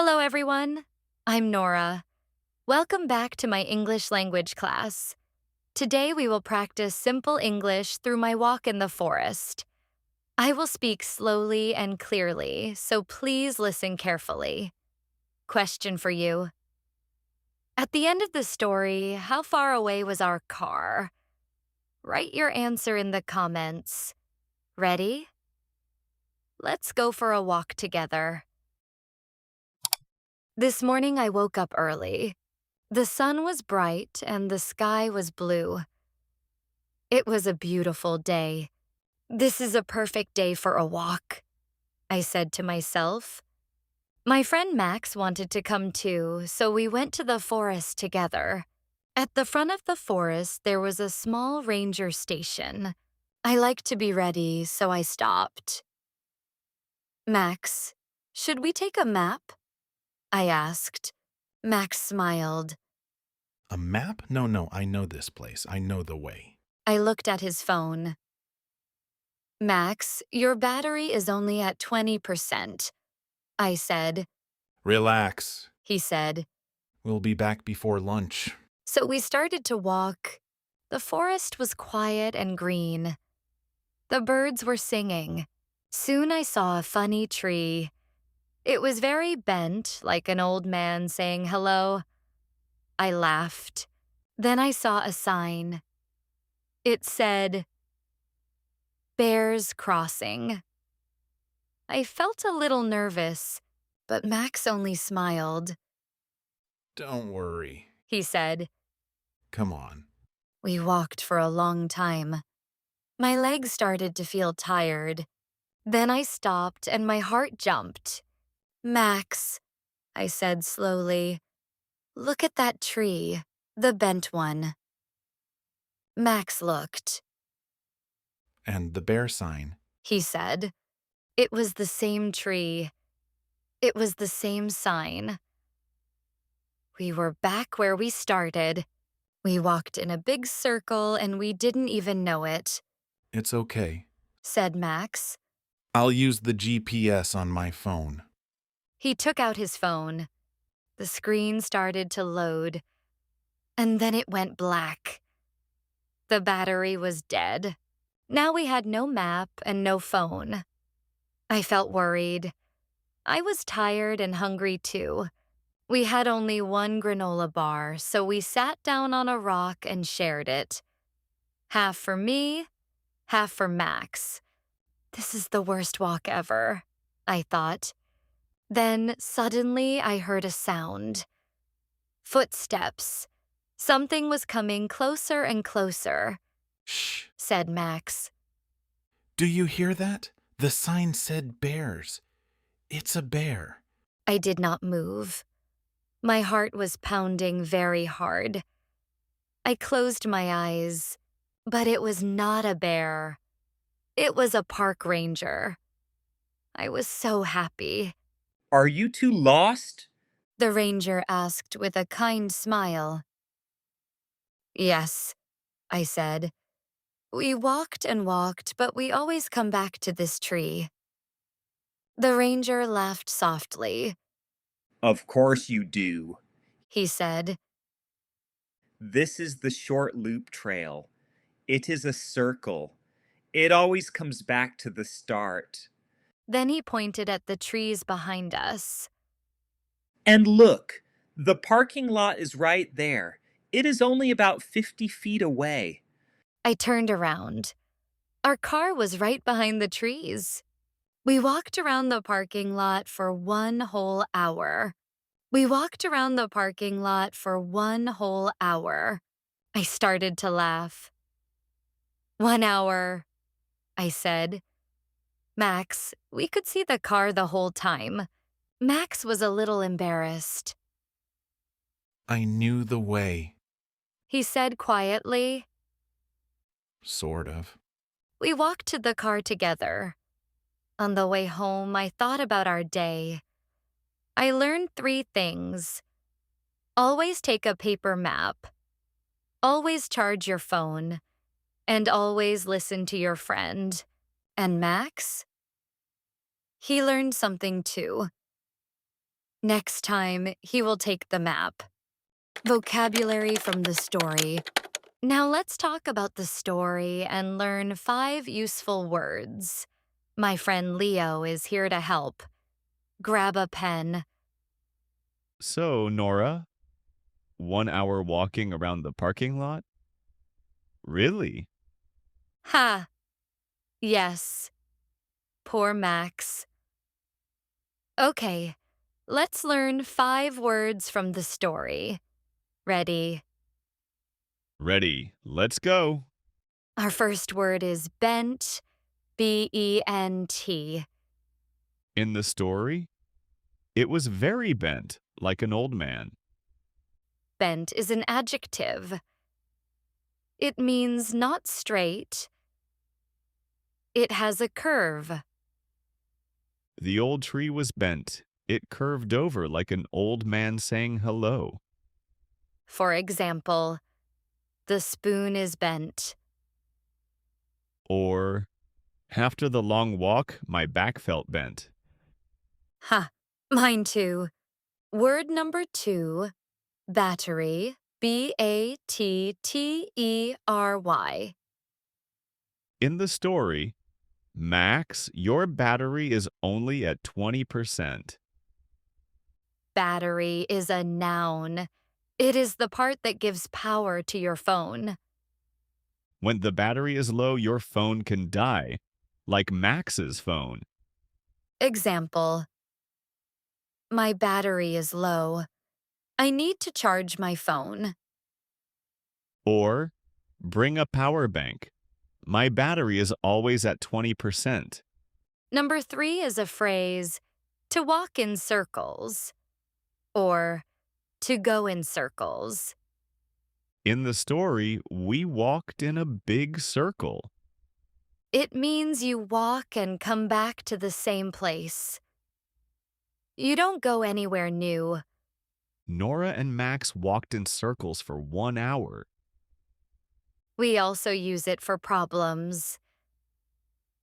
Hello, everyone. I'm Nora. Welcome back to my English language class. Today we will practice simple English through my walk in the forest. I will speak slowly and clearly, so please listen carefully. Question for you. At the end of the story, how far away was our car? Write your answer in the comments. Ready? Let's go for a walk together. This morning I woke up early. The sun was bright and the sky was blue. It was a beautiful day. This is a perfect day for a walk, I said to myself. My friend Max wanted to come too, so we went to the forest together. At the front of the forest, there was a small ranger station. I liked to be ready, so I stopped. Max, should we take a map? I asked. Max smiled. A map? No, I know this place. I know the way. I looked at his phone. Max, your battery is only at 20%, I said. Relax. He said. We'll be back before lunch. So we started to walk. The forest was quiet and green. The birds were singing. Soon I saw a funny tree. It was very bent, like an old man saying hello. I laughed. Then I saw a sign. It said, Bears Crossing. I felt a little nervous, but Max only smiled. Don't worry. He said. Come on. We walked for a long time. My legs started to feel tired. Then I stopped and my heart jumped. Max, I said slowly, look at that tree, the bent one. Max looked. And the bear sign. He said. It was the same tree. It was the same sign. We were back where we started. We walked in a big circle and we didn't even know it, It's okay. said Max. I'll use the GPS on my phone. He took out his phone. The screen started to load, and then it went black. The battery was dead. Now we had no map and no phone. I felt worried. I was tired and hungry too. We had only one granola bar, so we sat down on a rock and shared it. Half for me, half for Max. This is the worst walk ever, I thought. Then suddenly I heard a sound. Footsteps. Something was coming closer and closer, Shh. said Max. Do you hear that? The sign said bears. It's a bear. I did not move. My heart was pounding very hard. I closed my eyes, but it was not a bear. It was a park ranger. I was so happy. Are you two lost? The ranger asked with a kind smile. Yes, I said. We walked and walked, but we always come back to this tree. The ranger laughed softly. Of course you do. He said. This is the short loop trail. It is a circle. It always comes back to the start. Then he pointed at the trees behind us. And look, the parking lot is right there. It is only about 50 feet away. I turned around. Our car was right behind the trees. We walked around the parking lot for 1 whole hour. We walked around the parking lot for 1 whole hour. I started to laugh. 1 hour, I said. Max, we could see the car the whole time. Max was a little embarrassed. I knew the way. He said quietly. Sort of. We walked to the car together. On the way home, I thought about our day. I learned 3 things. Always take a paper map. Always charge your phone. And always listen to your friend. And Max? He learned something too. Next time, he will take the map. Vocabulary from the story. Now let's talk about the story and learn 5 useful words. My friend Leo is here to help. Grab a pen. So, Nora, 1 hour walking around the parking lot? Really? Ha! Yes. Poor Max. Okay, let's learn 5 words from the story. Ready? Ready. Let's go. Our first word is bent, B-E-N-T. In the story, it was very bent, like an old man. Bent is an adjective. It means not straight. It has a curve. The old tree was bent. It curved over like an old man saying hello. For example, the spoon is bent. Or, after the long walk, my back felt bent. Ha, mine too. Word number 2, battery, B-A-T-T-E-R-Y. In the story, Max, your battery is only at 20%. Battery is a noun. It is the part that gives power to your phone. When the battery is low, your phone can die, like Max's phone. Example, my battery is low. I need to charge my phone. Or, bring a power bank. My battery is always at 20%. Number 3 is a phrase, to walk in circles, or to go in circles. In the story, we walked in a big circle. It means you walk and come back to the same place. You don't go anywhere new. Nora and Max walked in circles for 1 hour. We also use it for problems.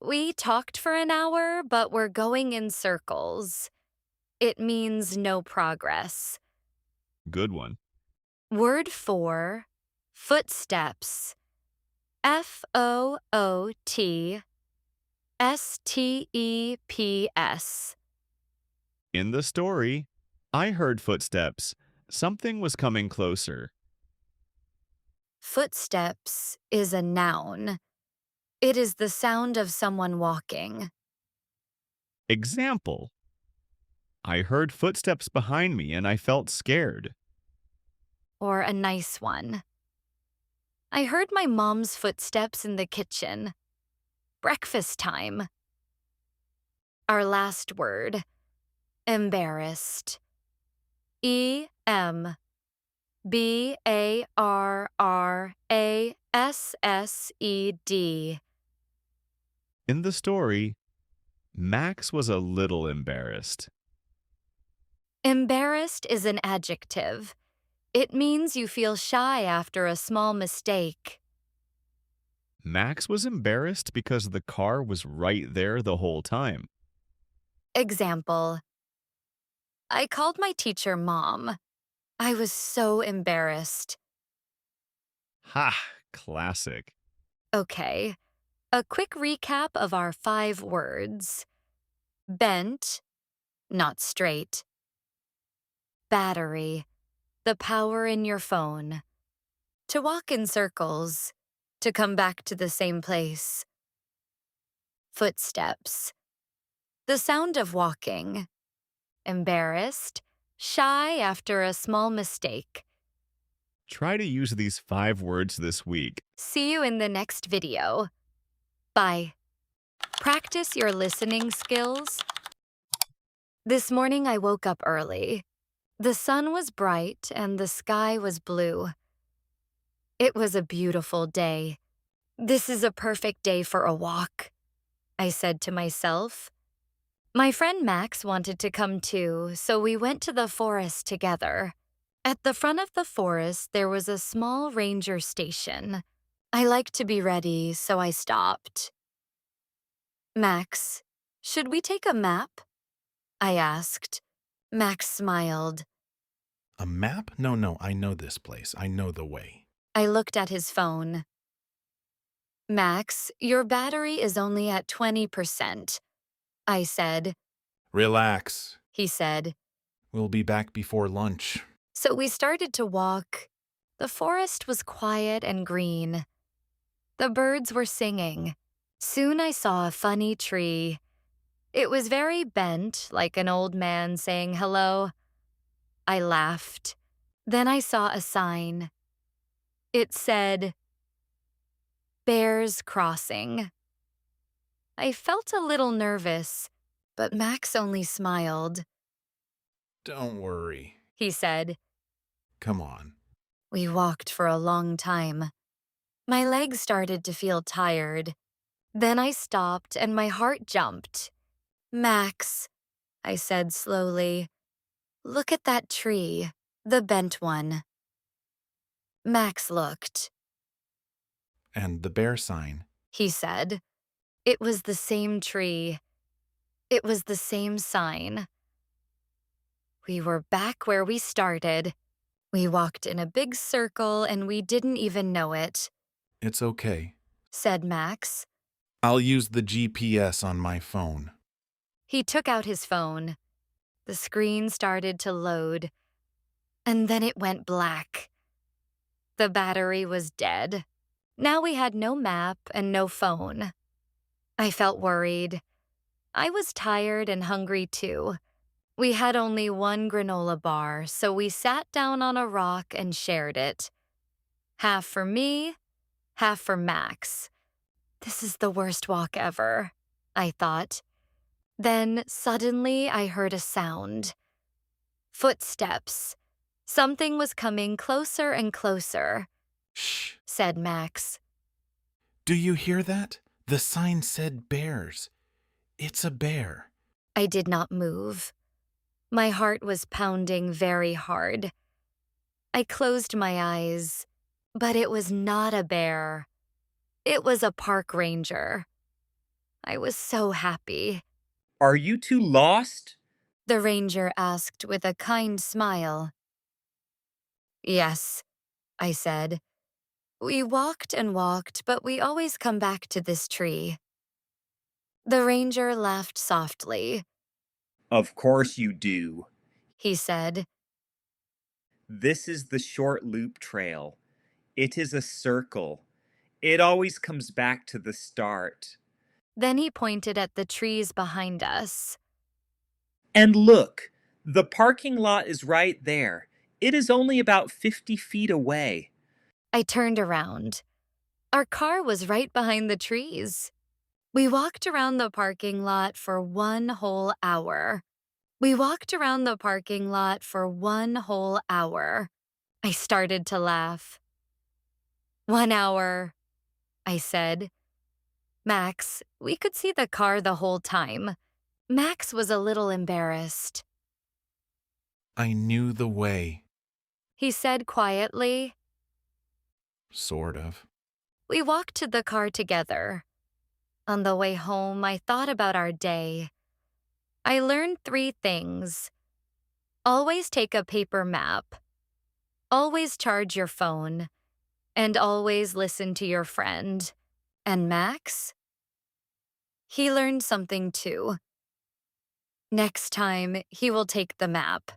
We talked for an hour, but we're going in circles. It means no progress. Good one. Word 4, footsteps. F-O-O-T-S-T-E-P-S. In the story, I heard footsteps. Something was coming closer. Footsteps is a noun. It is the sound of someone walking. Example. I heard footsteps behind me and I felt scared. Or a nice one. I heard my mom's footsteps in the kitchen. Breakfast time. Our last word, embarrassed. E-M-B-A-R-R-A-S-S-E-D. In the story, Max was a little embarrassed. Embarrassed is an adjective. It means you feel shy after a small mistake. Max was embarrassed because the car was right there the whole time. Example, I called my teacher Mom. I was so embarrassed. Ha! Classic. Okay, a quick recap of our 5 words. Bent, not straight. Battery, the power in your phone. To walk in circles, to come back to the same place. Footsteps, the sound of walking. Embarrassed, shy after a small mistake. Try to use these 5 words this week. See you in the next video. Bye. Practice your listening skills. This morning I woke up early. The sun was bright and the sky was blue. It was a beautiful day. This is a perfect day for a walk, I said to myself. My friend Max wanted to come too, so we went to the forest together. At the front of the forest, there was a small ranger station. I like to be ready, so I stopped. Max, should we take a map? I asked. Max smiled. A map? No, I know this place. I know the way. I looked at his phone. Max, your battery is only at 20%. I said. Relax. He said. We'll be back before lunch. So we started to walk. The forest was quiet and green. The birds were singing. Soon I saw a funny tree. It was very bent, like an old man saying hello. I laughed. Then I saw a sign. It said, Bears Crossing. I felt a little nervous, but Max only smiled. Don't worry. He said. Come on. We walked for a long time. My legs started to feel tired. Then I stopped and my heart jumped. Max, I said slowly, look at that tree, the bent one. Max looked. And the bear sign. He said. It was the same tree. It was the same sign. We were back where we started. We walked in a big circle and we didn't even know it, It's okay. said Max. I'll use the GPS on my phone. He took out his phone. The screen started to load, and then it went black. The battery was dead. Now we had no map and no phone. I felt worried. I was tired and hungry too. We had only one granola bar, so we sat down on a rock and shared it. Half for me, half for Max. This is the worst walk ever, I thought. Then suddenly I heard a sound. Footsteps. Something was coming closer and closer, Shh. said Max. Do you hear that? The sign said bears. It's a bear. I did not move. My heart was pounding very hard. I closed my eyes, but it was not a bear. It was a park ranger. I was so happy. Are you two lost? The ranger asked with a kind smile. Yes, I said. We walked and walked, but we always come back to this tree. The ranger laughed softly. Of course you do. He said. This is the short loop trail. It is a circle. It always comes back to the start. Then he pointed at the trees behind us. And look, the parking lot is right there. It is only about 50 feet away. I turned around. Our car was right behind the trees. We walked around the parking lot for 1 whole hour. We walked around the parking lot for 1 whole hour. I started to laugh. 1 hour, I said. Max, we could see the car the whole time. Max was a little embarrassed. I knew the way. He said quietly. Sort of. We walked to the car together. On the way home, I thought about our day. I learned 3 things. Always take a paper map. Always charge your phone. And always listen to your friend. And Max? He learned something too. Next time, he will take the map.